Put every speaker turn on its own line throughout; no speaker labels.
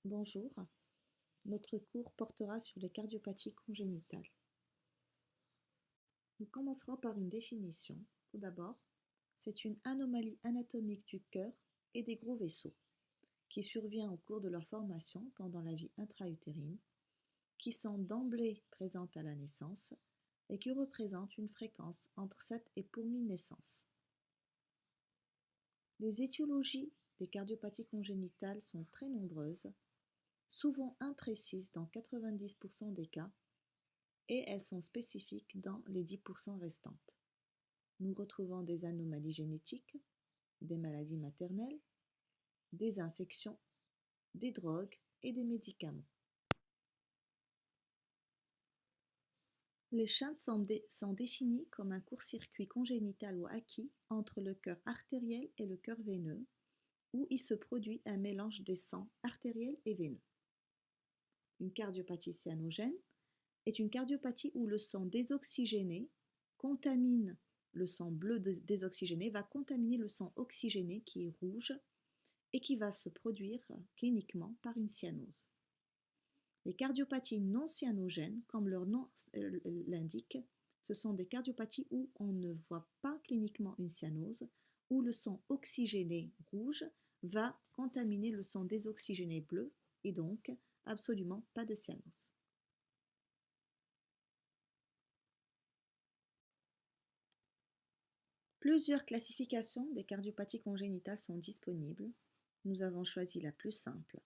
Bonjour, notre cours portera sur les cardiopathies congénitales. Nous commencerons par une définition. Tout d'abord, c'est une anomalie anatomique du cœur et des gros vaisseaux qui survient au cours de leur formation pendant la vie intra-utérine, qui sont d'emblée présentes à la naissance et qui représentent une fréquence entre 7 et pour 1000 naissances. Les étiologies des cardiopathies congénitales sont très nombreuses, souvent imprécises dans 90% des cas, et elles sont spécifiques dans les 10% restantes. Nous retrouvons des anomalies génétiques, des maladies maternelles, des infections, des drogues et des médicaments. Les shunts sont définis comme un court-circuit congénital ou acquis entre le cœur artériel et le cœur veineux, où il se produit un mélange des sangs artériels et veineux. Une cardiopathie cyanogène est une cardiopathie où le sang désoxygéné contamine le sang bleu désoxygéné, va contaminer le sang oxygéné qui est rouge et qui va se produire cliniquement par une cyanose. Les cardiopathies non cyanogènes, comme leur nom l'indique, ce sont des cardiopathies où on ne voit pas cliniquement une cyanose, où le sang oxygéné rouge va contaminer le sang désoxygéné bleu et donc absolument pas de cyanose. Plusieurs classifications des cardiopathies congénitales sont disponibles. Nous avons choisi la plus simple.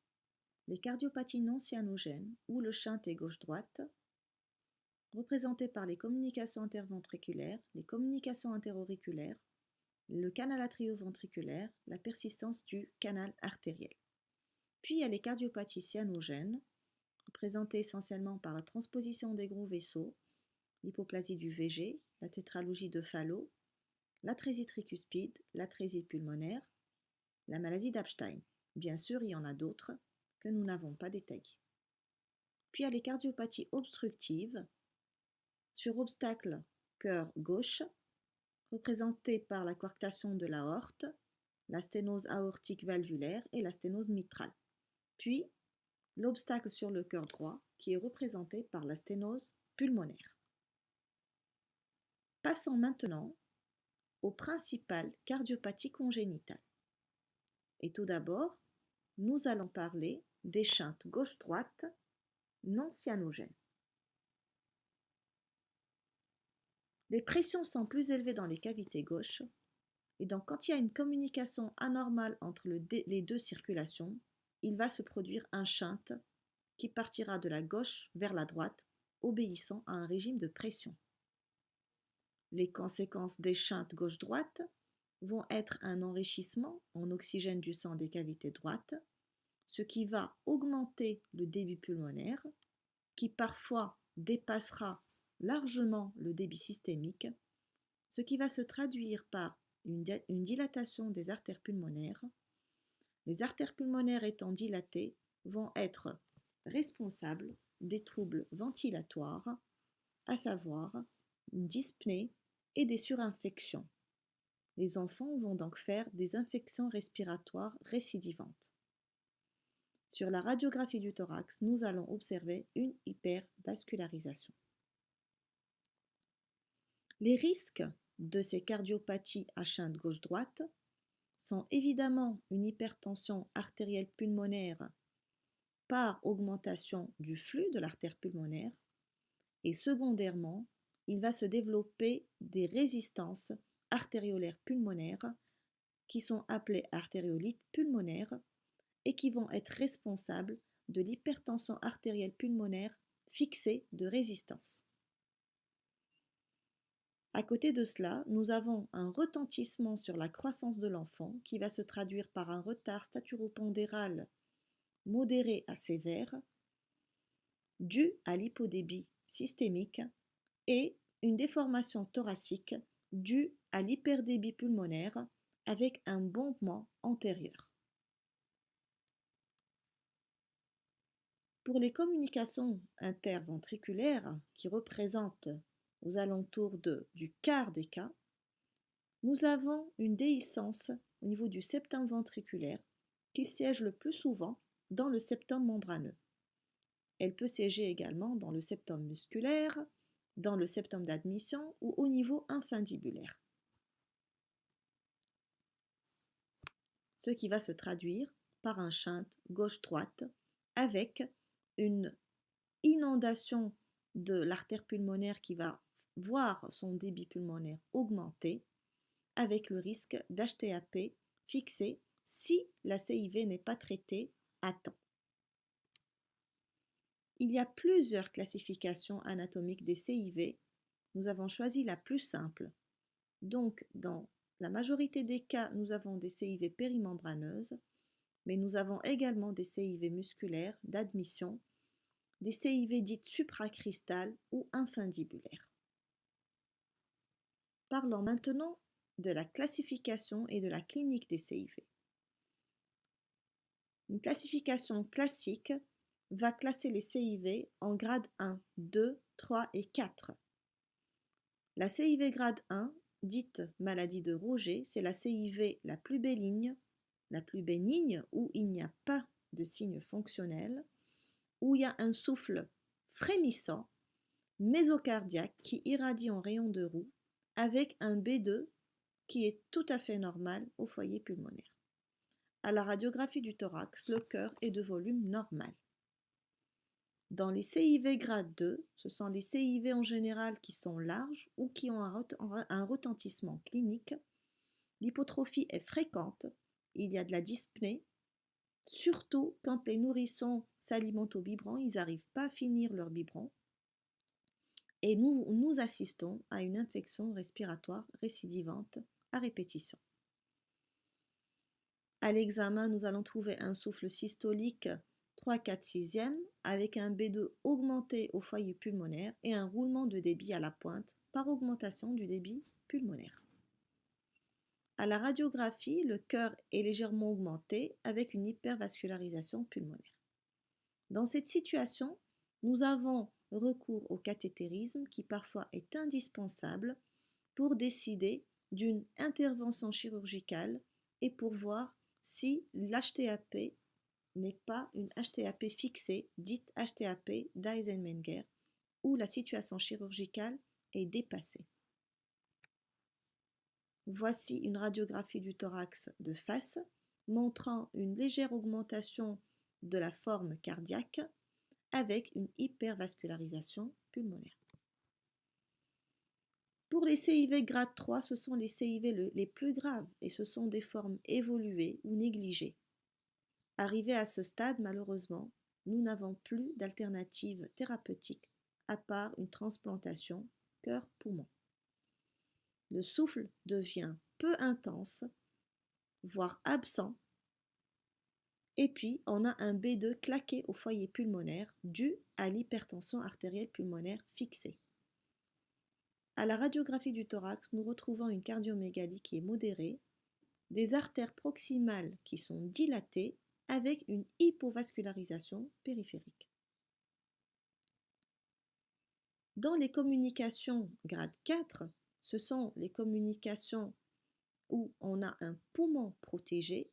Les cardiopathies non cyanogènes, où le shunt est gauche-droite, représentées par les communications interventriculaires, les communications interauriculaires, le canal atrioventriculaire, la persistance du canal artériel. Puis il y a les cardiopathies cyanogènes, représentées essentiellement par la transposition des gros vaisseaux, l'hypoplasie du VG, la tétralogie de Fallot, l'atrésie tricuspide, l'atrésie pulmonaire, la maladie d'Epstein. Bien sûr, il y en a d'autres que nous n'avons pas détaillées. Puis il y a les cardiopathies obstructives, sur obstacle cœur gauche, représentées par la coarctation de l'aorte, la sténose aortique valvulaire et la sténose mitrale. Puis l'obstacle sur le cœur droit, qui est représenté par la sténose pulmonaire. Passons maintenant aux principales cardiopathies congénitales. Et tout d'abord, nous allons parler des shunts gauche-droite non cyanogènes. Les pressions sont plus élevées dans les cavités gauches, et donc quand il y a une communication anormale entre les deux circulations, il va se produire un shunt qui partira de la gauche vers la droite, obéissant à un régime de pression. Les conséquences des shunts gauche-droite vont être un enrichissement en oxygène du sang des cavités droites, ce qui va augmenter le débit pulmonaire, qui parfois dépassera largement le débit systémique, ce qui va se traduire par une dilatation des artères pulmonaires. Les artères pulmonaires étant dilatées vont être responsables des troubles ventilatoires, à savoir une dyspnée et des surinfections. Les enfants vont donc faire des infections respiratoires récidivantes. Sur la radiographie du thorax, nous allons observer une hypervascularisation. Les risques de ces cardiopathies à shunt gauche-droite sont évidemment une hypertension artérielle pulmonaire par augmentation du flux de l'artère pulmonaire et secondairement, il va se développer des résistances artériolaires pulmonaires qui sont appelées artériolites pulmonaires et qui vont être responsables de l'hypertension artérielle pulmonaire fixée de résistance. À côté de cela, nous avons un retentissement sur la croissance de l'enfant qui va se traduire par un retard staturopondéral modéré à sévère dû à l'hypodébie systémique et une déformation thoracique due à l'hyperdébit pulmonaire avec un bombement antérieur. Pour les communications interventriculaires qui représentent aux alentours du quart des cas, nous avons une déhiscence au niveau du septum ventriculaire qui siège le plus souvent dans le septum membraneux. Elle peut siéger également dans le septum musculaire, dans le septum d'admission ou au niveau infundibulaire. Ce qui va se traduire par un shunt gauche-droite avec une inondation de l'artère pulmonaire qui va voir son débit pulmonaire augmenter avec le risque d'HTAP fixé si la CIV n'est pas traitée à temps. Il y a plusieurs classifications anatomiques des CIV. Nous avons choisi la plus simple. Donc, dans la majorité des cas, nous avons des CIV périmembraneuses, mais nous avons également des CIV musculaires d'admission, des CIV dites supracrystales ou infundibulaires. Parlons maintenant de la classification et de la clinique des CIV. Une classification classique va classer les CIV en grade 1, 2, 3 et 4. La CIV grade 1, dite maladie de Roger, c'est la CIV la plus bénigne, où il n'y a pas de signes fonctionnels, où il y a un souffle frémissant, mésocardiaque qui irradie en rayon de roue, avec un B2 qui est tout à fait normal au foyer pulmonaire. À la radiographie du thorax, le cœur est de volume normal. Dans les CIV grade 2, ce sont les CIV en général qui sont larges ou qui ont un retentissement clinique. L'hypotrophie est fréquente, il y a de la dyspnée, surtout quand les nourrissons s'alimentent au biberon, ils n'arrivent pas à finir leur biberon. Et nous assistons à une infection respiratoire récidivante à répétition. À l'examen, nous allons trouver un souffle systolique 3, 4, 6e avec un B2 augmenté au foyer pulmonaire et un roulement de débit à la pointe par augmentation du débit pulmonaire. À la radiographie, le cœur est légèrement augmenté avec une hypervascularisation pulmonaire. Dans cette situation, nous avons recours au cathétérisme qui parfois est indispensable pour décider d'une intervention chirurgicale et pour voir si l'HTAP n'est pas une HTAP fixée, dite HTAP d'Eisenmenger, où la situation chirurgicale est dépassée. Voici une radiographie du thorax de face montrant une légère augmentation de la forme cardiaque avec une hypervascularisation pulmonaire. Pour les CIV grade 3, ce sont les CIV les plus graves et ce sont des formes évoluées ou négligées. Arrivé à ce stade, malheureusement, nous n'avons plus d'alternative thérapeutique à part une transplantation cœur-poumon. Le souffle devient peu intense, voire absent, et puis on a un B2 claqué au foyer pulmonaire dû à l'hypertension artérielle pulmonaire fixée. À la radiographie du thorax, nous retrouvons une cardiomégalie qui est modérée, des artères proximales qui sont dilatées avec une hypovascularisation périphérique. Dans les communications grade 4, ce sont les communications où on a un poumon protégé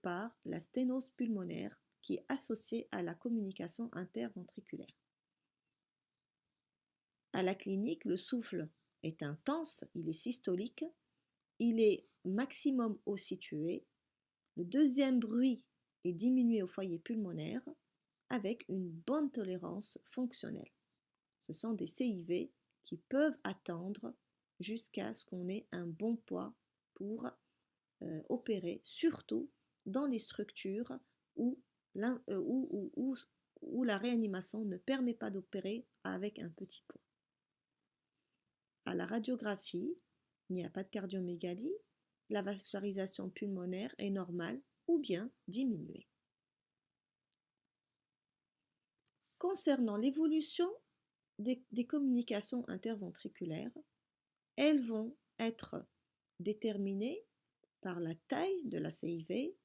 par la sténose pulmonaire qui est associée à la communication interventriculaire. À la clinique, le souffle est intense, il est systolique, il est maximum haut situé. Le deuxième bruit est diminué au foyer pulmonaire avec une bonne tolérance fonctionnelle. Ce sont des CIV qui peuvent attendre jusqu'à ce qu'on ait un bon poids pour opérer, surtout dans les structures où la réanimation ne permet pas d'opérer avec un petit poids. À la radiographie, il n'y a pas de cardiomégalie, la vascularisation pulmonaire est normale ou bien diminuée. Concernant l'évolution des communications interventriculaires, elles vont être déterminées par la taille de la CIV,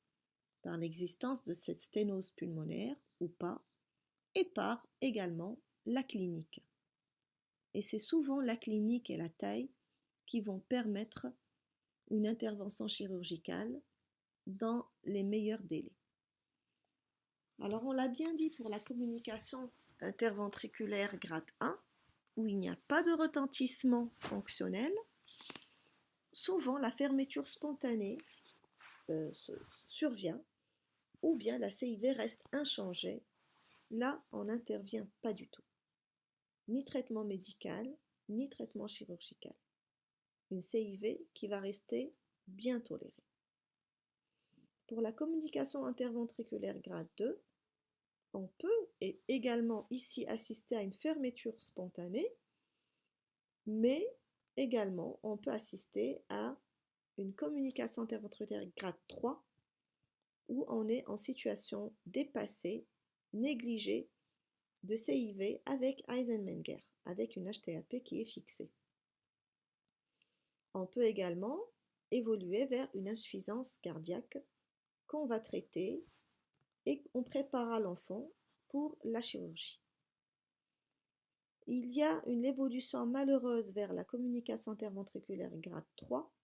par l'existence de cette sténose pulmonaire ou pas, et par également la clinique. Et c'est souvent la clinique et la taille qui vont permettre une intervention chirurgicale dans les meilleurs délais. Alors on l'a bien dit pour la communication interventriculaire grade 1, où il n'y a pas de retentissement fonctionnel, souvent la fermeture spontanée survient, ou bien la CIV reste inchangée. Là, on n'intervient pas du tout. Ni traitement médical, ni traitement chirurgical. Une CIV qui va rester bien tolérée. Pour la communication interventriculaire grade 2, on peut également ici assister à une fermeture spontanée, mais également on peut assister à une communication interventriculaire grade 3 où on est en situation dépassée, négligée de CIV avec Eisenmenger, avec une HTAP qui est fixée. On peut également évoluer vers une insuffisance cardiaque qu'on va traiter et on prépare l'enfant pour la chirurgie. Il y a une évolution malheureuse vers la communication interventriculaire grade 3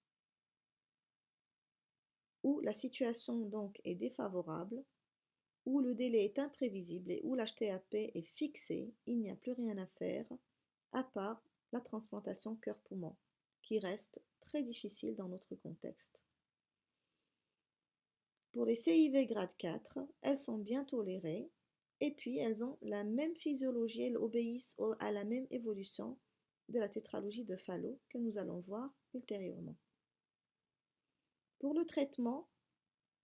où la situation donc est défavorable, où le délai est imprévisible et où l'HTAP est fixé, il n'y a plus rien à faire à part la transplantation cœur-poumon qui reste très difficile dans notre contexte. Pour les CIV grade 4, elles sont bien tolérées et puis elles ont la même physiologie, elles obéissent à la même évolution de la tétralogie de Fallot que nous allons voir ultérieurement. Pour le traitement,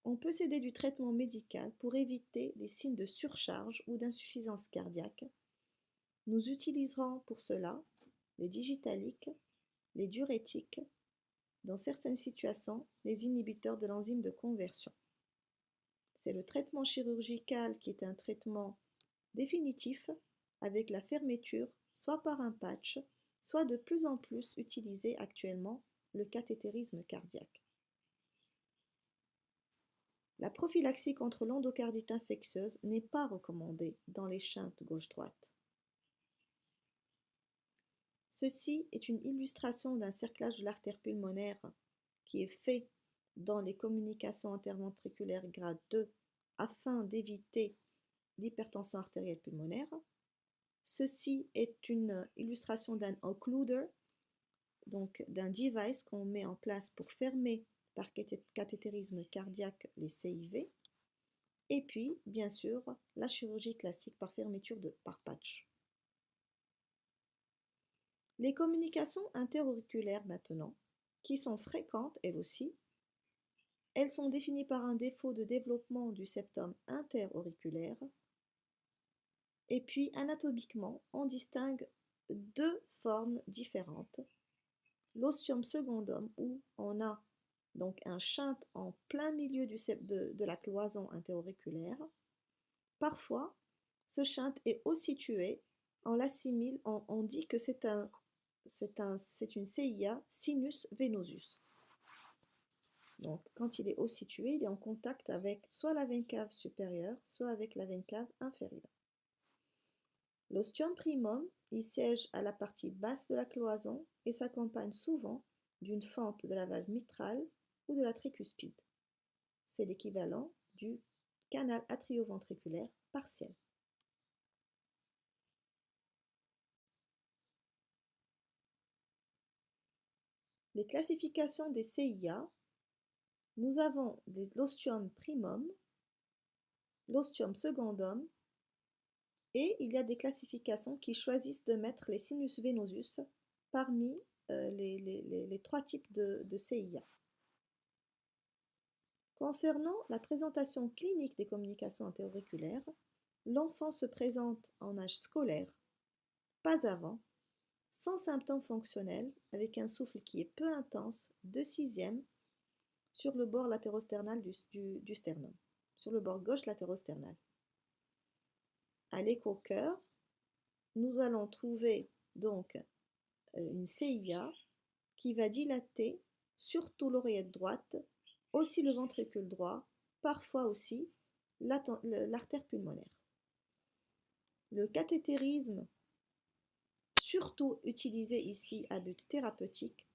on peut s'aider du traitement médical pour éviter les signes de surcharge ou d'insuffisance cardiaque. Nous utiliserons pour cela les digitaliques, les diurétiques, dans certaines situations, les inhibiteurs de l'enzyme de conversion. C'est le traitement chirurgical qui est un traitement définitif avec la fermeture soit par un patch, soit de plus en plus utilisé actuellement le cathétérisme cardiaque. La prophylaxie contre l'endocardite infectieuse n'est pas recommandée dans les shunts gauche-droite. Ceci est une illustration d'un cerclage de l'artère pulmonaire qui est fait dans les communications interventriculaires grade 2 afin d'éviter l'hypertension artérielle pulmonaire. Ceci est une illustration d'un occluder, donc d'un device qu'on met en place pour fermer par cathétérisme cardiaque les CIV. Et puis, bien sûr, la chirurgie classique par fermeture par patch. Les communications interauriculaires maintenant, qui sont fréquentes elles aussi, elles sont définies par un défaut de développement du septum interauriculaire. Et puis, anatomiquement, on distingue deux formes différentes. L'ostium secundum, où on a donc un shunt en plein milieu de la cloison interauriculaire. Parfois, ce shunt est haut situé, on l'assimile, on dit que c'est une CIA sinus venosus. Donc, quand il est haut situé, il est en contact avec soit la veine cave supérieure, soit avec la veine cave inférieure. L'ostium primum, il siège à la partie basse de la cloison et s'accompagne souvent d'une fente de la valve mitrale ou de la tricuspide. C'est l'équivalent du canal atrioventriculaire partiel. Les classifications des CIA, nous avons l'ostium primum, l'ostium secundum, et il y a des classifications qui choisissent de mettre les sinus venosus parmi les trois types de CIA. Concernant la présentation clinique des communications interauriculaires, l'enfant se présente en âge scolaire, pas avant, sans symptômes fonctionnels, avec un souffle qui est peu intense, de sixième, sur le bord latérosternal du sternum, sur le bord gauche latérosternal. À l'écho-cœur, nous allons trouver donc une CIA qui va dilater surtout l'oreillette droite, aussi le ventricule droit, parfois aussi l'artère pulmonaire. Le cathétérisme, surtout utilisé ici à but thérapeutique,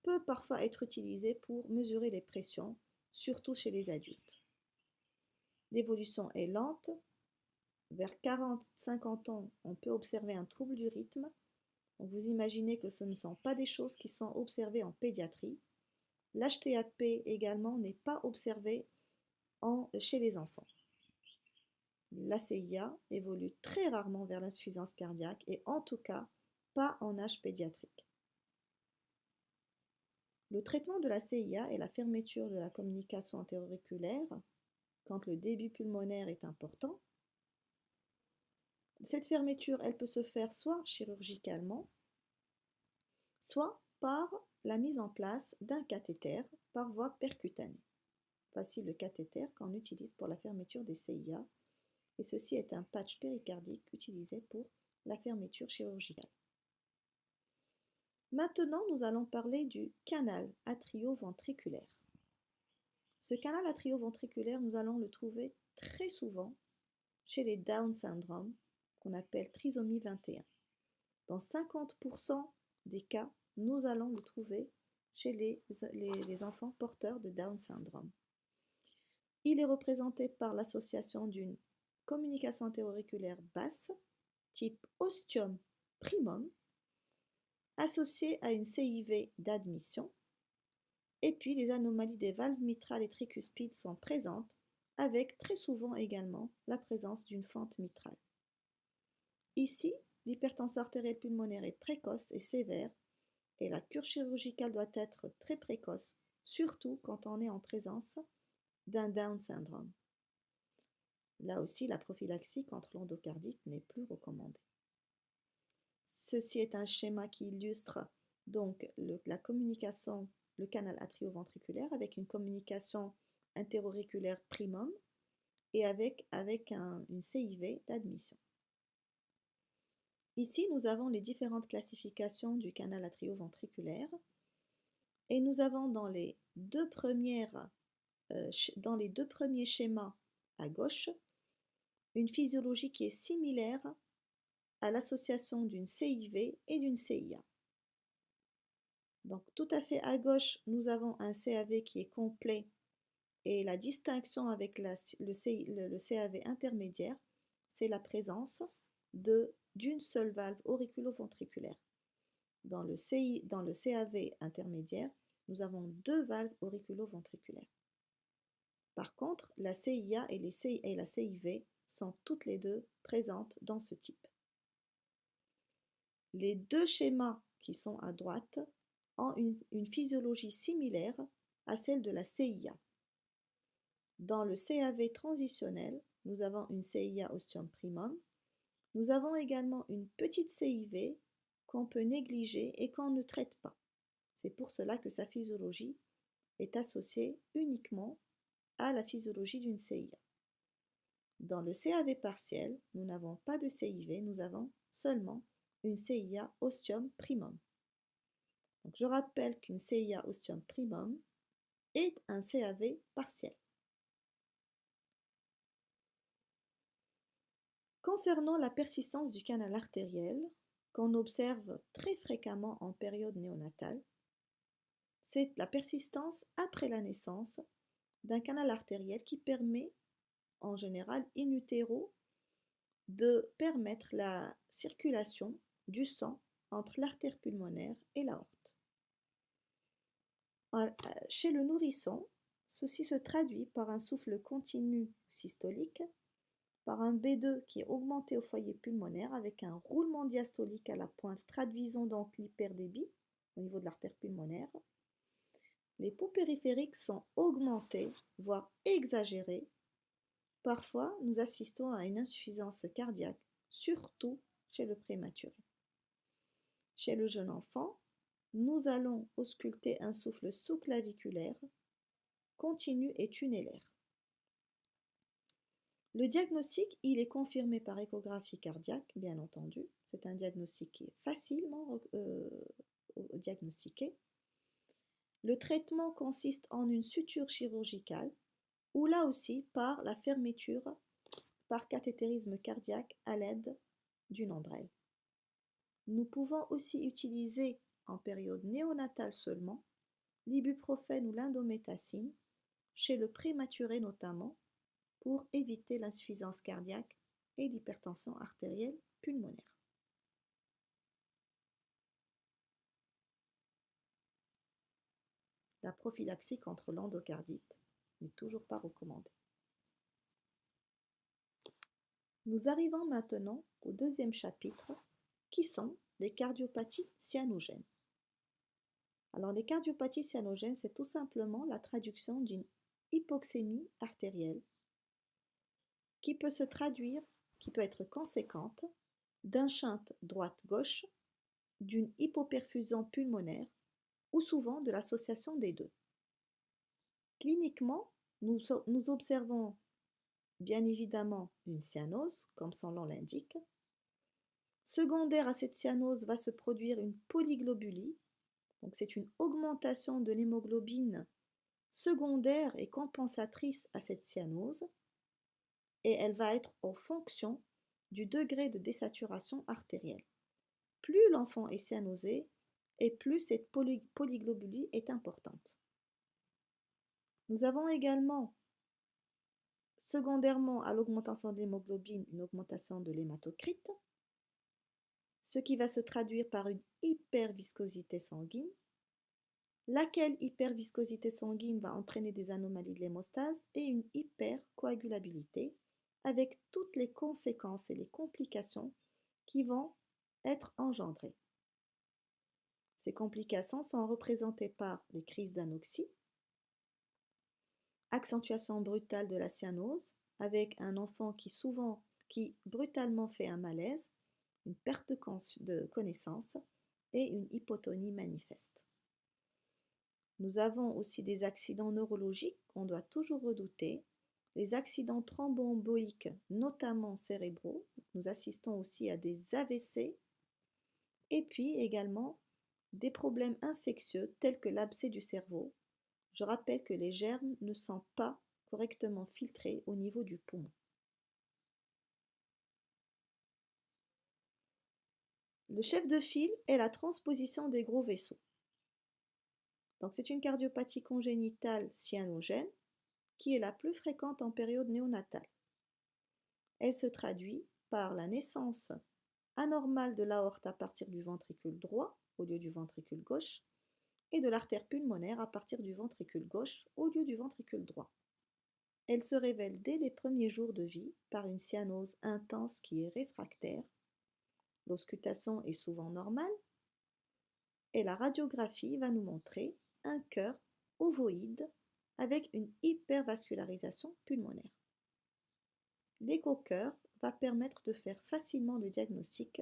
peut parfois être utilisé pour mesurer les pressions, surtout chez les adultes. L'évolution est lente, vers 40-50 ans, on peut observer un trouble du rythme. Donc vous imaginez que ce ne sont pas des choses qui sont observées en pédiatrie. L'HTAP également n'est pas observé chez les enfants. La CIA évolue très rarement vers l'insuffisance cardiaque et en tout cas pas en âge pédiatrique. Le traitement de la CIA est la fermeture de la communication antéro-auriculaire quand le débit pulmonaire est important. Cette fermeture, elle peut se faire soit chirurgicalement, soit par la mise en place d'un cathéter par voie percutanée. Voici le cathéter qu'on utilise pour la fermeture des CIA, et ceci est un patch péricardique utilisé pour la fermeture chirurgicale. Maintenant, nous allons parler du canal atrioventriculaire. Ce canal atrioventriculaire, nous allons le trouver très souvent chez les Down syndrome, qu'on appelle trisomie 21. Dans 50% des cas, nous allons le trouver chez les enfants porteurs de Down syndrome. Il est représenté par l'association d'une communication antéro-auriculaire basse, type ostium primum, associée à une CIV d'admission, et puis les anomalies des valves mitrales et tricuspides sont présentes, avec très souvent également la présence d'une fente mitrale. Ici, l'hypertension artérielle pulmonaire est précoce et sévère, et la cure chirurgicale doit être très précoce, surtout quand on est en présence d'un Down syndrome. Là aussi, la prophylaxie contre l'endocardite n'est plus recommandée. Ceci est un schéma qui illustre donc la communication, le canal atrioventriculaire avec une communication interoauriculaire primum et avec une CIV d'admission. Ici, nous avons les différentes classifications du canal atrioventriculaire et nous avons dans les deux premiers schémas à gauche une physiologie qui est similaire à l'association d'une CIV et d'une CIA. Donc tout à fait à gauche, nous avons un CAV qui est complet et la distinction avec le CAV intermédiaire, c'est la présence d'une seule valve auriculoventriculaire. Dans le CAV intermédiaire, nous avons deux valves auriculoventriculaires. Par contre, la CIA et la CIV sont toutes les deux présentes dans ce type. Les deux schémas qui sont à droite ont une physiologie similaire à celle de la CIA. Dans le CAV transitionnel, nous avons une CIA ostium primum. Nous avons également une petite CIV qu'on peut négliger et qu'on ne traite pas. C'est pour cela que sa physiologie est associée uniquement à la physiologie d'une CIA. Dans le CAV partiel, nous n'avons pas de CIV, nous avons seulement une CIA ostium primum. Donc je rappelle qu'une CIA ostium primum est un CAV partiel. Concernant la persistance du canal artériel, qu'on observe très fréquemment en période néonatale, c'est la persistance après la naissance d'un canal artériel qui permet, en général in utero, de permettre la circulation du sang entre l'artère pulmonaire et l'aorte. Chez le nourrisson, ceci se traduit par un souffle continu systolique, par un B2 qui est augmenté au foyer pulmonaire avec un roulement diastolique à la pointe, traduisons donc l'hyperdébit au niveau de l'artère pulmonaire. Les pouls périphériques sont augmentés, voire exagérés. Parfois, nous assistons à une insuffisance cardiaque, surtout chez le prématuré. Chez le jeune enfant, nous allons ausculter un souffle sous-claviculaire, continu et tunnelaire. Le diagnostic, il est confirmé par échographie cardiaque, bien entendu. C'est un diagnostic qui est facilement diagnostiqué. Le traitement consiste en une suture chirurgicale ou là aussi par la fermeture par cathétérisme cardiaque à l'aide d'une ombrelle. Nous pouvons aussi utiliser en période néonatale seulement l'ibuprofène ou l'indométhacine, chez le prématuré notamment, pour éviter l'insuffisance cardiaque et l'hypertension artérielle pulmonaire. La prophylaxie contre l'endocardite n'est toujours pas recommandée. Nous arrivons maintenant au deuxième chapitre, qui sont les cardiopathies cyanogènes. Alors, les cardiopathies cyanogènes, c'est tout simplement la traduction d'une hypoxémie artérielle qui peut se traduire, qui peut être conséquente d'un shunt droite-gauche, d'une hypoperfusion pulmonaire ou souvent de l'association des deux. Cliniquement, nous observons bien évidemment une cyanose, comme son nom l'indique. Secondaire à cette cyanose va se produire une polyglobulie, donc c'est une augmentation de l'hémoglobine secondaire et compensatrice à cette cyanose, et elle va être en fonction du degré de désaturation artérielle. Plus l'enfant est cyanosé, et plus cette polyglobulie est importante. Nous avons également, secondairement à l'augmentation de l'hémoglobine, une augmentation de l'hématocrite, ce qui va se traduire par une hyperviscosité sanguine, laquelle hyperviscosité sanguine va entraîner des anomalies de l'hémostase et une hypercoagulabilité, avec toutes les conséquences et les complications qui vont être engendrées. Ces complications sont représentées par les crises d'anoxie, accentuation brutale de la cyanose, avec un enfant qui brutalement fait un malaise, une perte de connaissance et une hypotonie manifeste. Nous avons aussi des accidents neurologiques qu'on doit toujours redouter, les accidents thromboemboliques, notamment cérébraux. Nous assistons aussi à des AVC et puis également des problèmes infectieux tels que l'abcès du cerveau. Je rappelle que les germes ne sont pas correctement filtrés au niveau du poumon. Le chef de file est la transposition des gros vaisseaux. Donc c'est une cardiopathie congénitale cyanogène qui est la plus fréquente en période néonatale. Elle se traduit par la naissance anormale de l'aorte à partir du ventricule droit au lieu du ventricule gauche et de l'artère pulmonaire à partir du ventricule gauche au lieu du ventricule droit. Elle se révèle dès les premiers jours de vie par une cyanose intense qui est réfractaire. L'auscultation est souvent normale et la radiographie va nous montrer un cœur ovoïde avec une hypervascularisation pulmonaire. L'écho-cœur va permettre de faire facilement le diagnostic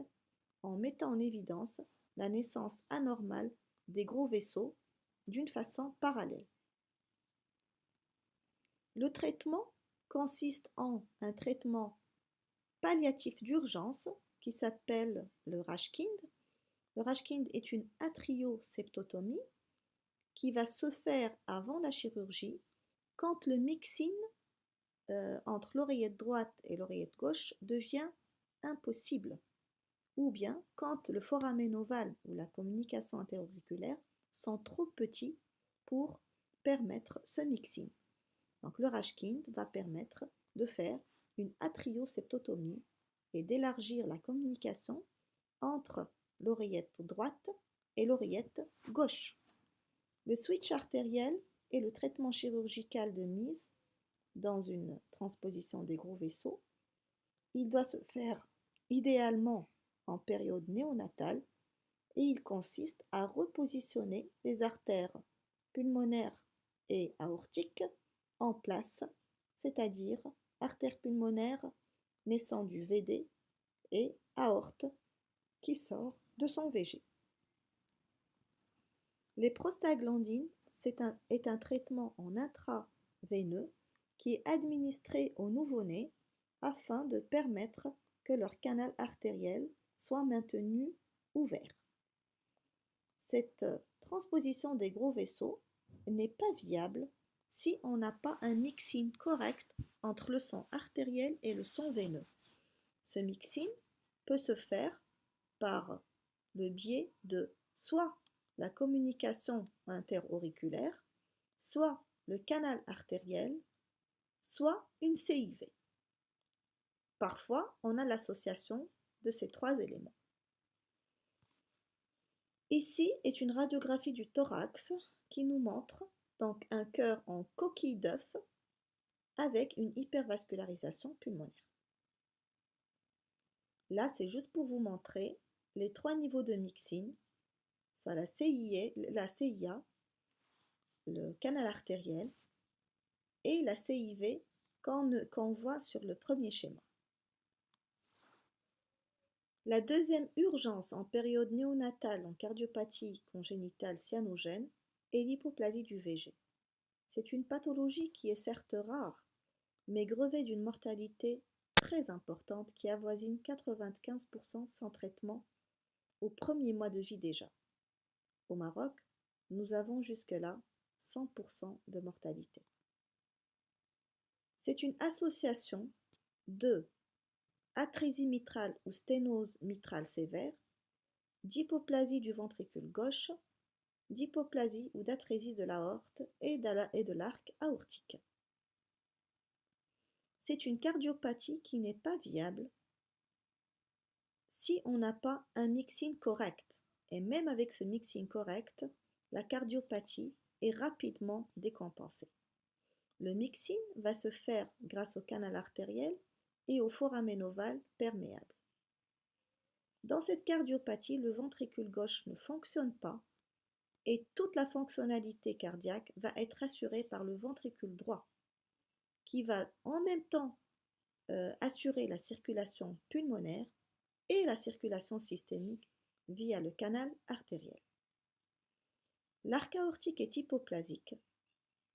en mettant en évidence la naissance anormale des gros vaisseaux d'une façon parallèle. Le traitement consiste en un traitement palliatif d'urgence qui s'appelle le Rashkind. Le Rashkind est une atrioseptotomie qui va se faire avant la chirurgie quand le mixing entre l'oreillette droite et l'oreillette gauche devient impossible, ou bien quand le foramen ovale ou la communication interauriculaire sont trop petits pour permettre ce mixing. Donc le Rashkind va permettre de faire une atrioseptotomie et d'élargir la communication entre l'oreillette droite et l'oreillette gauche. Le switch artériel est le traitement chirurgical de mise dans une transposition des gros vaisseaux. Il doit se faire idéalement en période néonatale et il consiste à repositionner les artères pulmonaires et aortiques en place, c'est-à-dire artère pulmonaire naissant du VD et aorte qui sort de son VG. Les prostaglandines est un traitement en intraveineux qui est administré aux nouveau-nés afin de permettre que leur canal artériel soit maintenu ouvert. Cette transposition des gros vaisseaux n'est pas viable si on n'a pas un mixing correct entre le sang artériel et le sang veineux. Ce mixing peut se faire par le biais de soit la communication interauriculaire, soit le canal artériel, soit une CIV. Parfois, on a l'association de ces trois éléments. Ici est une radiographie du thorax qui nous montre donc un cœur en coquille d'œuf avec une hypervascularisation pulmonaire. Là, c'est juste pour vous montrer les trois niveaux de mixine, soit la CIA, le canal artériel et la CIV qu'on voit sur le premier schéma. La deuxième urgence en période néonatale en cardiopathie congénitale cyanogène est l'hypoplasie du VG. C'est une pathologie qui est certes rare, mais grevée d'une mortalité très importante qui avoisine 95% sans traitement au premier mois de vie déjà. Au Maroc, nous avons jusque-là 100% de mortalité. C'est une association de atrésie mitrale ou sténose mitrale sévère, d'hypoplasie du ventricule gauche, d'hypoplasie ou d'atrésie de l'aorte et de l'arc aortique. C'est une cardiopathie qui n'est pas viable si on n'a pas un mixing correct. Et même avec ce mixing correct, la cardiopathie est rapidement décompensée. Le mixing va se faire grâce au canal artériel et au foramen ovale perméable. Dans cette cardiopathie, le ventricule gauche ne fonctionne pas et toute la fonctionnalité cardiaque va être assurée par le ventricule droit, qui va en même temps assurer la circulation pulmonaire et la circulation systémique via le canal artériel. L'arc aortique est hypoplasique.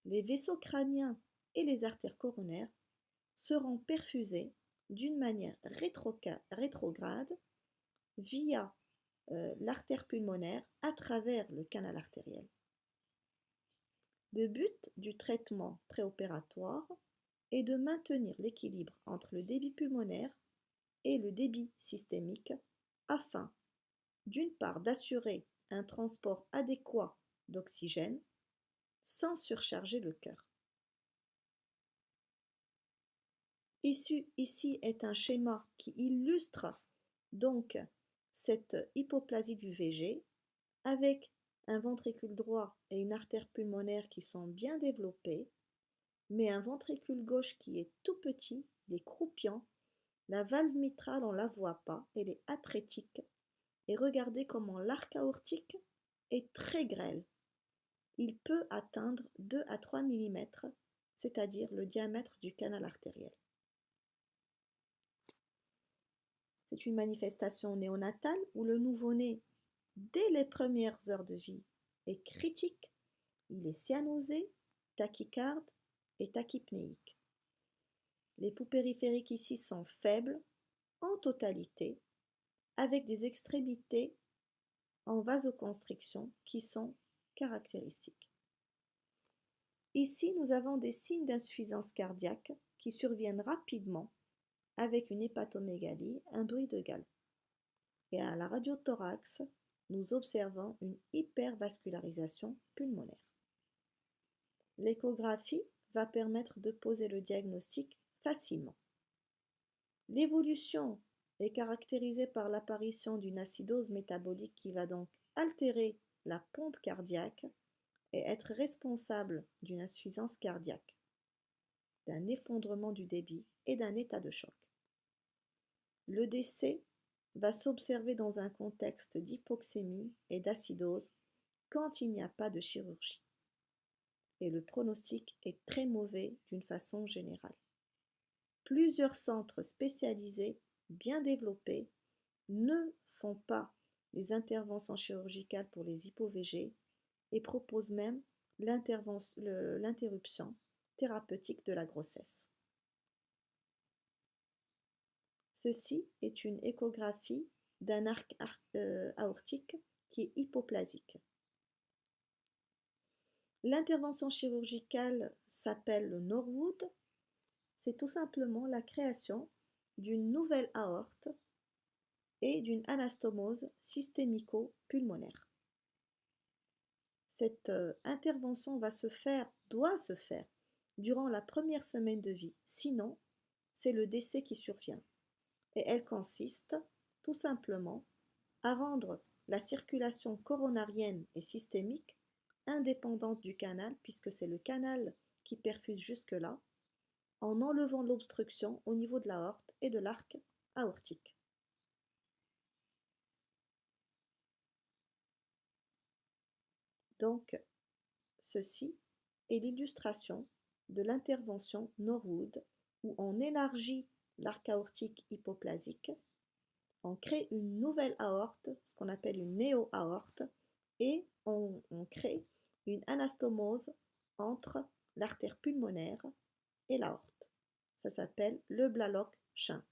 Les vaisseaux crâniens et les artères coronaires seront perfusés d'une manière rétrograde via l'artère pulmonaire à travers le canal artériel. Le but du traitement préopératoire est de maintenir l'équilibre entre le débit pulmonaire et le débit systémique afin, d'une part, d'assurer un transport adéquat d'oxygène sans surcharger le cœur. Ici est un schéma qui illustre donc cette hypoplasie du VG avec un ventricule droit et une artère pulmonaire qui sont bien développés, mais un ventricule gauche qui est tout petit, il est croupiant, la valve mitrale on ne la voit pas, elle est atrétique, et regardez comment l'arc aortique est très grêle. Il peut atteindre 2 à 3 mm, c'est-à-dire le diamètre du canal artériel. C'est une manifestation néonatale où le nouveau-né, dès les premières heures de vie, est critique. Il est cyanosé, tachycarde et tachypnéique. Les pouls périphériques ici sont faibles en totalité, avec des extrémités en vasoconstriction qui sont caractéristiques. Ici, nous avons des signes d'insuffisance cardiaque qui surviennent rapidement avec une hépatomégalie, un bruit de galop. Et à la radiothorax, nous observons une hypervascularisation pulmonaire. L'échographie va permettre de poser le diagnostic facilement. L'évolution est caractérisée par l'apparition d'une acidose métabolique qui va donc altérer la pompe cardiaque et être responsable d'une insuffisance cardiaque, d'un effondrement du débit et d'un état de choc. Le décès va s'observer dans un contexte d'hypoxémie et d'acidose quand il n'y a pas de chirurgie. Et le pronostic est très mauvais d'une façon générale. Plusieurs centres spécialisés, bien développés, ne font pas les interventions chirurgicales pour les hypo-VG et proposent même l'interruption thérapeutique de la grossesse. Ceci est une échographie d'un arc aortique qui est hypoplasique. L'intervention chirurgicale s'appelle le Norwood. C'est tout simplement la création d'une nouvelle aorte et d'une anastomose systémico-pulmonaire. Cette intervention doit se faire durant la première semaine de vie, sinon c'est le décès qui survient. et elle consiste tout simplement à rendre la circulation coronarienne et systémique indépendante du canal, puisque c'est le canal qui perfuse jusque-là, en enlevant l'obstruction au niveau de l'aorte et de l'arc aortique. Donc, ceci est l'illustration de l'intervention Norwood où on élargit l'arc aortique hypoplasique, on crée une nouvelle aorte, ce qu'on appelle une néo-aorte, et on crée une anastomose entre l'artère pulmonaire et l'aorte. Ça s'appelle le Blalock shunt.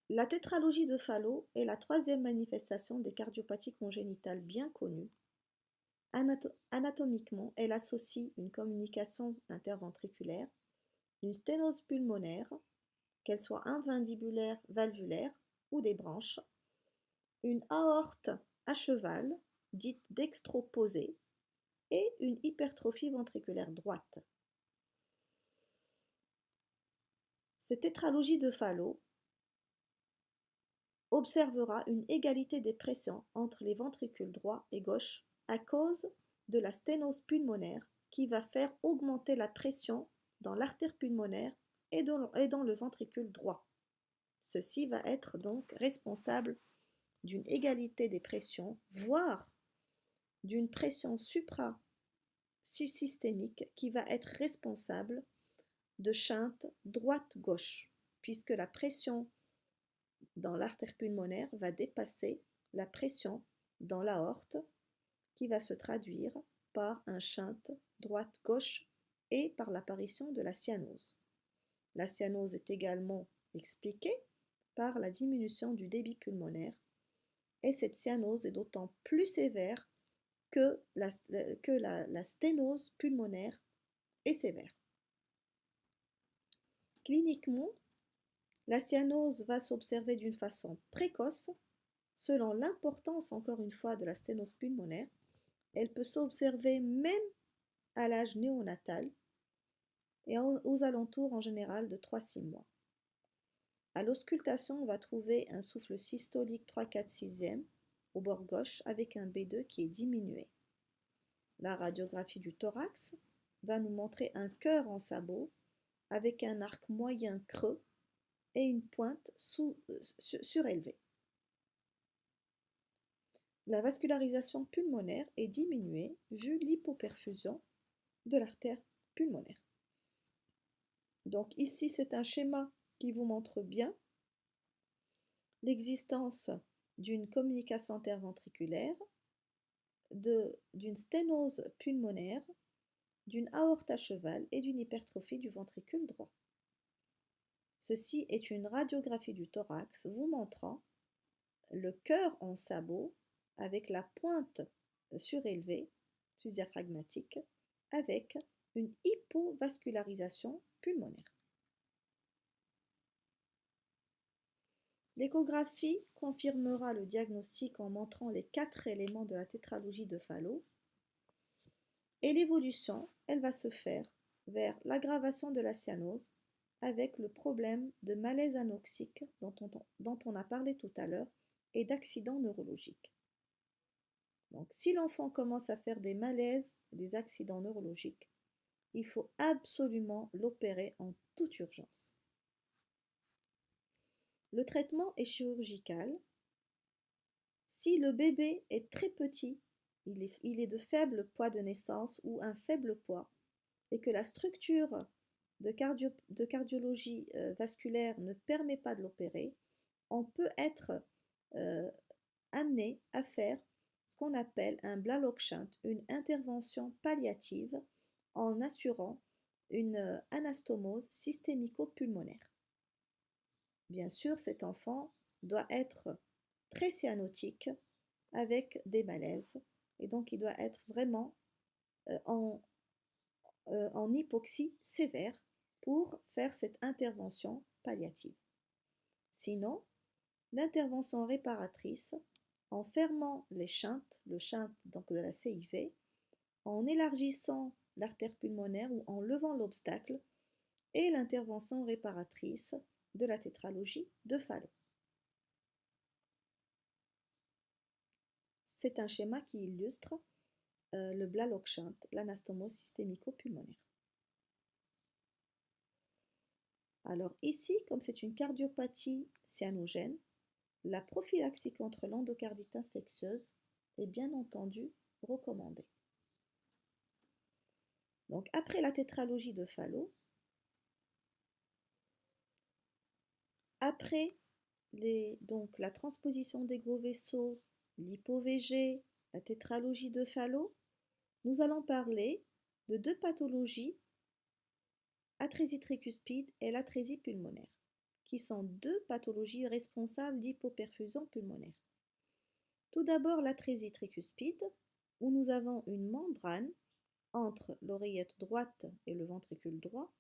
La tétralogie de Fallot est la troisième manifestation des cardiopathies congénitales bien connues. Anatomiquement, elle associe une communication interventriculaire, une sténose pulmonaire, qu'elle soit invindibulaire, valvulaire ou des branches, une aorte à cheval, dite dextroposée, et une hypertrophie ventriculaire droite. Cette tétralogie de Fallot observera une égalité des pressions entre les ventricules droit et gauche à cause de la sténose pulmonaire qui va faire augmenter la pression dans l'artère pulmonaire et dans le ventricule droit. Ceci va être donc responsable d'une égalité des pressions, voire d'une pression supra-systémique qui va être responsable de shunt droite-gauche, puisque la pression dans l'artère pulmonaire va dépasser la pression dans l'aorte, qui va se traduire par un shunt droite-gauche et par l'apparition de la cyanose. La cyanose est également expliquée par la diminution du débit pulmonaire, et cette cyanose est d'autant plus sévère que la sténose pulmonaire est sévère. Cliniquement, la cyanose va s'observer d'une façon précoce, selon l'importance, encore une fois, de la sténose pulmonaire. Elle peut s'observer même à l'âge néonatal et aux alentours en général de 3-6 mois. À l'auscultation, on va trouver un souffle systolique 3/4/6e au bord gauche avec un B2 qui est diminué. La radiographie du thorax va nous montrer un cœur en sabot avec un arc moyen creux et une pointe surélevée. La vascularisation pulmonaire est diminuée vu l'hypoperfusion de l'artère pulmonaire. Donc ici, c'est un schéma qui vous montre bien l'existence d'une communication interventriculaire, d'une sténose pulmonaire, d'une aorte à cheval et d'une hypertrophie du ventricule droit. Ceci est une radiographie du thorax vous montrant le cœur en sabot avec la pointe surélevée, diaphragmatique, avec une hypovascularisation pulmonaire. L'échographie confirmera le diagnostic en montrant les 4 éléments de la tétralogie de Fallot. Et l'évolution, elle va se faire vers l'aggravation de la cyanose avec le problème de malaise anoxique dont on a parlé tout à l'heure et d'accidents neurologiques. Donc, si l'enfant commence à faire des malaises, des accidents neurologiques, il faut absolument l'opérer en toute urgence. Le traitement est chirurgical. Si le bébé est très petit, il est de faible poids de naissance ou un faible poids, et que la structure de cardiologie vasculaire ne permet pas de l'opérer, on peut être amené à faire ce qu'on appelle un Blalock shunt, une intervention palliative en assurant une anastomose systémico-pulmonaire. Bien sûr, cet enfant doit être très cyanotique avec des malaises et donc il doit être vraiment en hypoxie sévère pour faire cette intervention palliative. Sinon, l'intervention réparatrice, en fermant les shunts, le shunt donc de la CIV, en élargissant l'artère pulmonaire ou en levant l'obstacle, et l'intervention réparatrice de la tétralogie de Fallot. C'est un schéma qui illustre le Blalock shunt, l'anastomose systémico-pulmonaire. Alors ici, comme c'est une cardiopathie cyanogène, la prophylaxie contre l'endocardite infectieuse est bien entendu recommandée. Donc après la tétralogie de Fallot, après donc la transposition des gros vaisseaux, l'hypo-VG, la tétralogie de Fallot, nous allons parler de deux pathologies, atrésie tricuspide et l'atrésie pulmonaire, qui sont deux pathologies responsables d'hypoperfusion pulmonaire. Tout d'abord l'atrésie tricuspide, où nous avons une membrane entre l'oreillette droite et le ventricule droit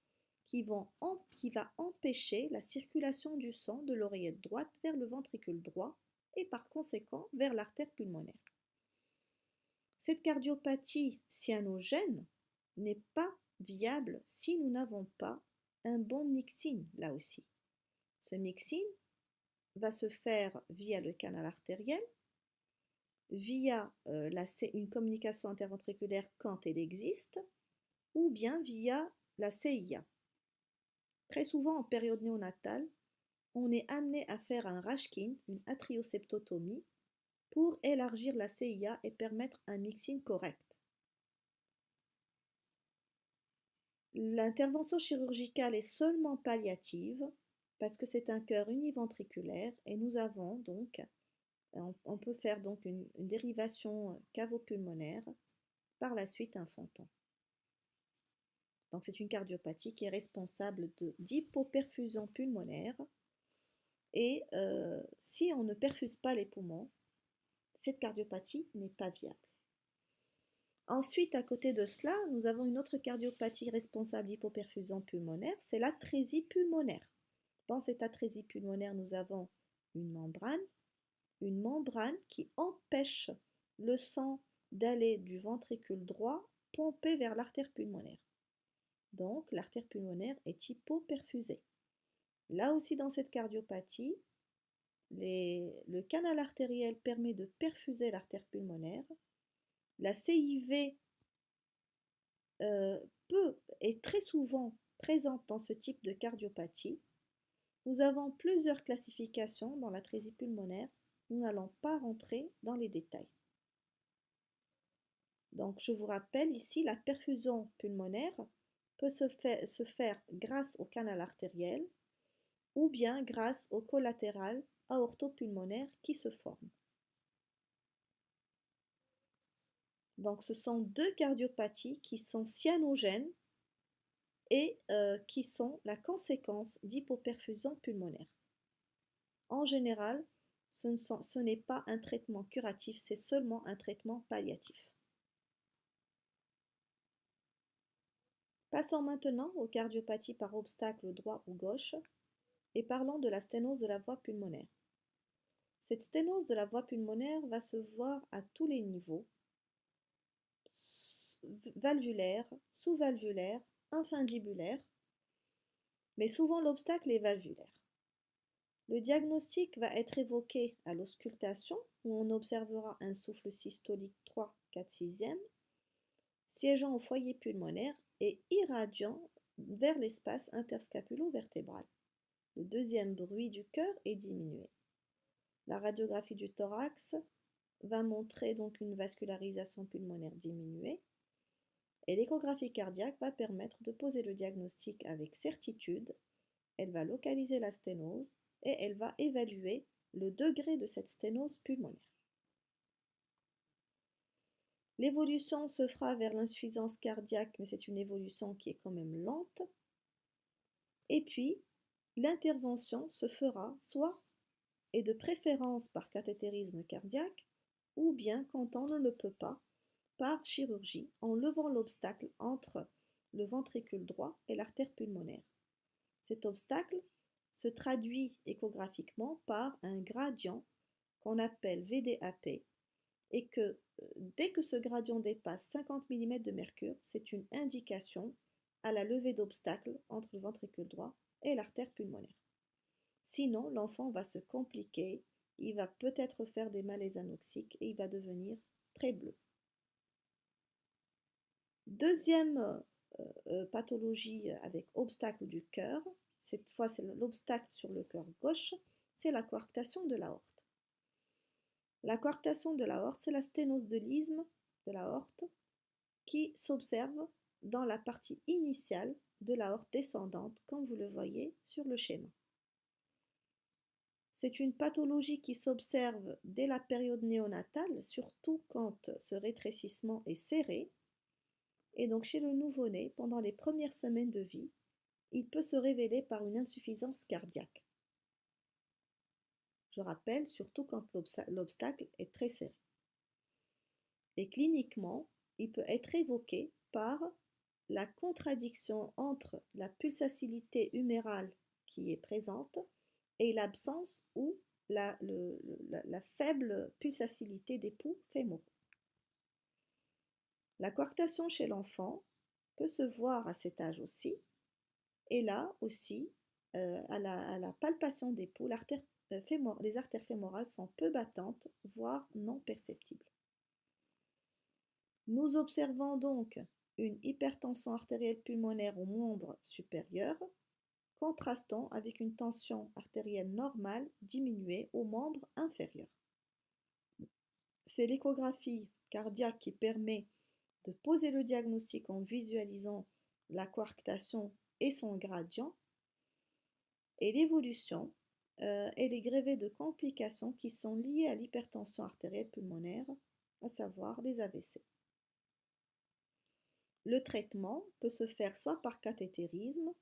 qui va empêcher la circulation du sang de l'oreillette droite vers le ventricule droit et par conséquent vers l'artère pulmonaire. Cette cardiopathie cyanogène n'est pas viable si nous n'avons pas un bon mixine là aussi. Ce mixine va se faire via le canal artériel, via une communication interventriculaire quand elle existe, ou bien via la CIA. Très souvent en période néonatale, on est amené à faire un Rashkin, une atrioseptotomie, pour élargir la CIA et permettre un mixing correct. L'intervention chirurgicale est seulement palliative parce que c'est un cœur univentriculaire et nous avons donc, on peut faire donc une dérivation cavo-pulmonaire, par la suite un fontan. Donc c'est une cardiopathie qui est responsable d'hypoperfusion pulmonaire et si on ne perfuse pas les poumons, cette cardiopathie n'est pas viable. Ensuite, à côté de cela, nous avons une autre cardiopathie responsable d'hypoperfusion pulmonaire, c'est l'atrésie pulmonaire. Dans cette atrésie pulmonaire, nous avons une membrane qui empêche le sang d'aller du ventricule droit pompé vers l'artère pulmonaire. Donc, l'artère pulmonaire est hypoperfusée. Là aussi, dans cette cardiopathie, le canal artériel permet de perfuser l'artère pulmonaire. La CIV est très souvent présente dans ce type de cardiopathie. Nous avons plusieurs classifications dans l'atrésie pulmonaire. Nous n'allons pas rentrer dans les détails. Donc, je vous rappelle ici, la perfusion pulmonaire peut se faire grâce au canal artériel ou bien grâce au collatéral aortopulmonaire qui se forme. Donc ce sont deux cardiopathies qui sont cyanogènes et qui sont la conséquence d'hypoperfusion pulmonaire. En général, ce n'est pas un traitement curatif, c'est seulement un traitement palliatif. Passons maintenant aux cardiopathies par obstacle droit ou gauche et parlons de la sténose de la voie pulmonaire. Cette sténose de la voie pulmonaire va se voir à tous les niveaux, valvulaire, sous-valvulaire, infundibulaire, mais souvent l'obstacle est valvulaire. Le diagnostic va être évoqué à l'auscultation où on observera un souffle systolique 3, 4, 6e, siégeant au foyer pulmonaire et irradiant vers l'espace interscapulo-vertébral. Le deuxième bruit du cœur est diminué. La radiographie du thorax va montrer donc une vascularisation pulmonaire diminuée et l'échographie cardiaque va permettre de poser le diagnostic avec certitude. Elle va localiser la sténose et elle va évaluer le degré de cette sténose pulmonaire. L'évolution se fera vers l'insuffisance cardiaque, mais c'est une évolution qui est quand même lente. Et puis, l'intervention se fera soit et de préférence par cathétérisme cardiaque, ou bien quand on ne le peut pas, par chirurgie, en levant l'obstacle entre le ventricule droit et l'artère pulmonaire. Cet obstacle se traduit échographiquement par un gradient qu'on appelle VDAP et que dès que ce gradient dépasse 50 mm de mercure, c'est une indication à la levée d'obstacles entre le ventricule droit et l'artère pulmonaire. Sinon, l'enfant va se compliquer, il va peut-être faire des malaises anoxiques et il va devenir très bleu. Deuxième pathologie avec obstacle du cœur, cette fois c'est l'obstacle sur le cœur gauche, c'est la coarctation de l'aorte. La coarctation de l'aorte, c'est la sténose de l'isthme de l'aorte qui s'observe dans la partie initiale de l'aorte descendante, comme vous le voyez sur le schéma. C'est une pathologie qui s'observe dès la période néonatale, surtout quand ce rétrécissement est serré. Et donc chez le nouveau-né, pendant les premières semaines de vie, il peut se révéler par une insuffisance cardiaque. Je rappelle, surtout quand l'obstacle est très serré. Et cliniquement, il peut être évoqué par la contradiction entre la pulsacilité humérale qui est présente et l'absence ou la faible pulsacilité des pouls fémoraux. La coarctation chez l'enfant peut se voir à cet âge aussi, et là aussi, à la palpation des pouls, les artères fémorales sont peu battantes, voire non perceptibles. Nous observons donc une hypertension artérielle pulmonaire au membre supérieur, contrastant avec une tension artérielle normale diminuée au membre inférieur. C'est l'échographie cardiaque qui permet de poser le diagnostic en visualisant la coarctation et son gradient, et l'évolution et les grevets de complications qui sont liées à l'hypertension artérielle pulmonaire, à savoir les AVC. Le traitement peut se faire soit par cathétérisme,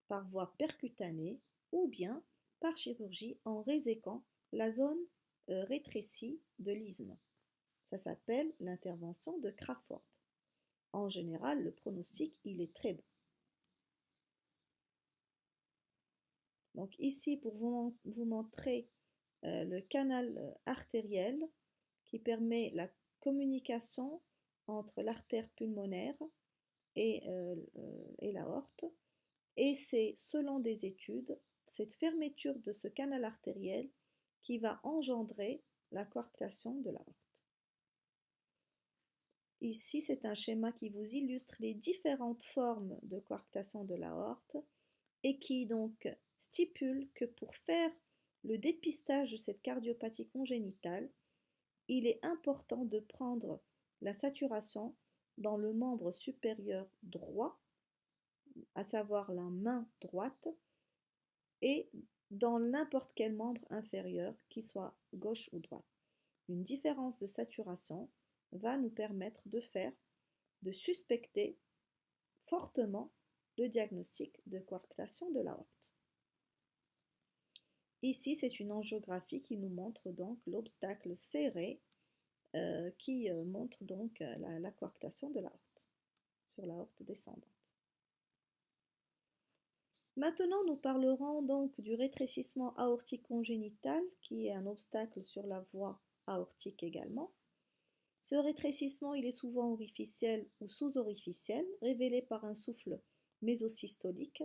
par voie percutanée, ou bien par chirurgie en réséquant la zone rétrécie de l'isthme. Ça s'appelle l'intervention de Crawford. En général, le pronostic, il est très bon. Donc ici, pour vous montrer le canal artériel qui permet la communication entre l'artère pulmonaire et l'aorte. Et c'est, selon des études, cette fermeture de ce canal artériel qui va engendrer la coarctation de l'aorte. Ici, c'est un schéma qui vous illustre les différentes formes de coarctation de l'aorte et qui donc stipule que pour faire le dépistage de cette cardiopathie congénitale, il est important de prendre la saturation dans le membre supérieur droit, à savoir la main droite, et dans n'importe quel membre inférieur, qu'il soit gauche ou droite. Une différence de saturation va nous permettre de suspecter fortement le diagnostic de coarctation de l'aorte. Ici, c'est une angiographie qui nous montre donc l'obstacle serré qui montre donc la coarctation de l'aorte sur l'aorte descendante. Maintenant, nous parlerons donc du rétrécissement aortique congénital, qui est un obstacle sur la voie aortique également. Ce rétrécissement, il est souvent orificiel ou sous-orificiel, révélé par un souffle mésosystolique.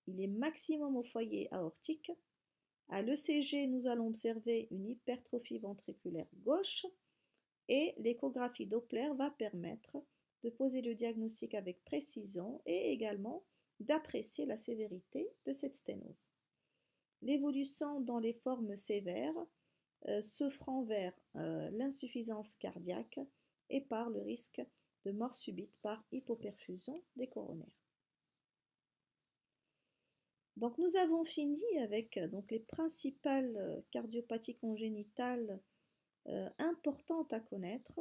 Il est maximum au foyer aortique. À l'ECG, nous allons observer une hypertrophie ventriculaire gauche et l'échographie Doppler va permettre de poser le diagnostic avec précision et également d'apprécier la sévérité de cette sténose. L'évolution dans les formes sévères se fera vers l'insuffisance cardiaque et par le risque de mort subite par hypoperfusion des coronaires. Donc nous avons fini avec les principales cardiopathies congénitales importantes à connaître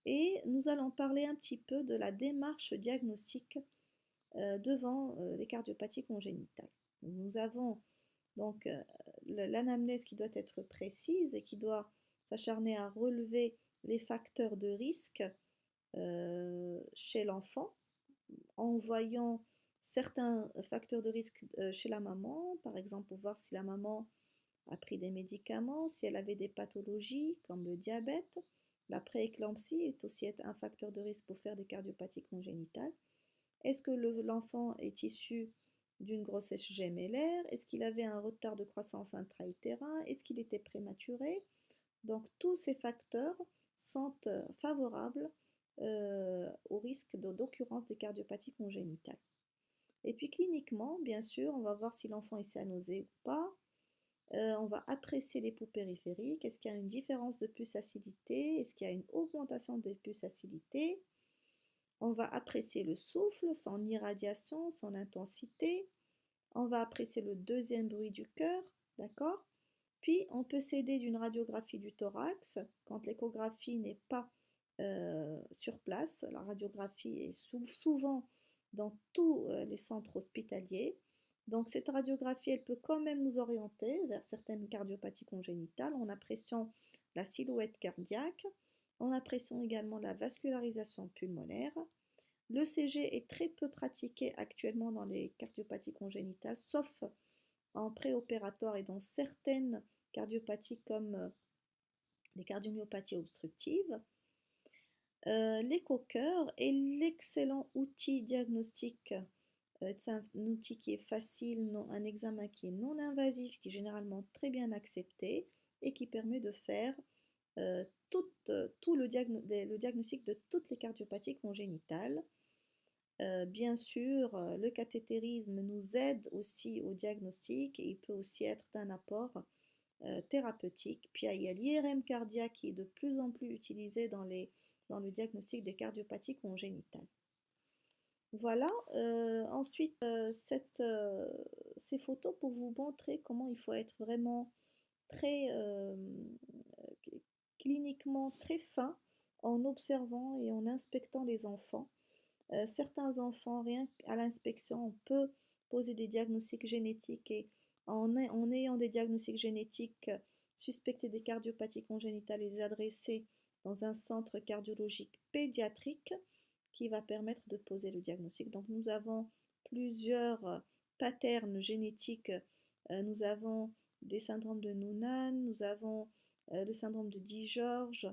et nous allons parler un petit peu de la démarche diagnostique devant les cardiopathies congénitales. Nous avons donc l'anamnèse qui doit être précise et qui doit s'acharner à relever les facteurs de risque chez l'enfant en voyant certains facteurs de risque chez la maman, par exemple pour voir si la maman a pris des médicaments, si elle avait des pathologies comme le diabète. La prééclampsie est aussi un facteur de risque pour faire des cardiopathies congénitales. Est-ce que l'enfant est issu d'une grossesse gémellaire? Est-ce qu'il avait un retard de croissance intra-utérin? Est-ce qu'il était prématuré? Donc tous ces facteurs sont favorables au risque d'occurrence des cardiopathies congénitales. Et puis cliniquement, bien sûr, on va voir si l'enfant est cyanosé ou pas. On va apprécier les pouls périphériques. Est-ce qu'il y a une différence de pulsatilité? Est-ce qu'il y a une augmentation de pulsatilité? On va apprécier le souffle, son irradiation, son intensité. On va apprécier le deuxième bruit du cœur, d'accord? Puis on peut s'aider d'une radiographie du thorax quand l'échographie n'est pas sur place. La radiographie est souvent dans tous les centres hospitaliers. Donc cette radiographie, elle peut quand même nous orienter vers certaines cardiopathies congénitales en appréciant la silhouette cardiaque, en appréciant également la vascularisation pulmonaire. L'ECG est très peu pratiqué actuellement dans les cardiopathies congénitales, sauf en préopératoire et dans certaines cardiopathies comme les cardiomyopathies obstructives. L'écho-cœur est l'excellent outil diagnostique. C'est un outil qui est facile, un examen qui est non invasif, qui est généralement très bien accepté et qui permet de faire tout le diagnostic de toutes les cardiopathies congénitales. Bien sûr, le cathétérisme nous aide aussi au diagnostic et il peut aussi être d'un apport thérapeutique. Puis il y a l'IRM cardiaque qui est de plus en plus utilisé dans le diagnostic des cardiopathies congénitales. Voilà, ensuite ces photos pour vous montrer comment il faut être vraiment très cliniquement très fin en observant et en inspectant les enfants. Certains enfants, rien qu'à l'inspection, on peut poser des diagnostics génétiques et en ayant des diagnostics génétiques, suspecter des cardiopathies congénitales et les adresser dans un centre cardiologique pédiatrique qui va permettre de poser le diagnostic. Donc nous avons plusieurs patterns génétiques. Nous avons des syndromes de Noonan, nous avons le syndrome de Di-George,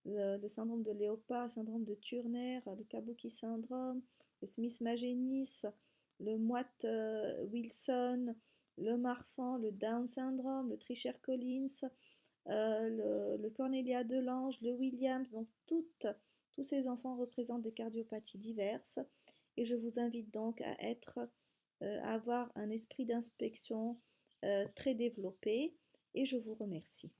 le syndrome de Léopard, le syndrome de Turner, le Kabuki syndrome, le Smith-Magenis, le Moite-Wilson, le Marfan, le Down syndrome, le Treacher-Collins, le Cornelia-Delange, le Williams. Donc tous ces enfants représentent des cardiopathies diverses et je vous invite donc à avoir un esprit d'inspection très développé et je vous remercie.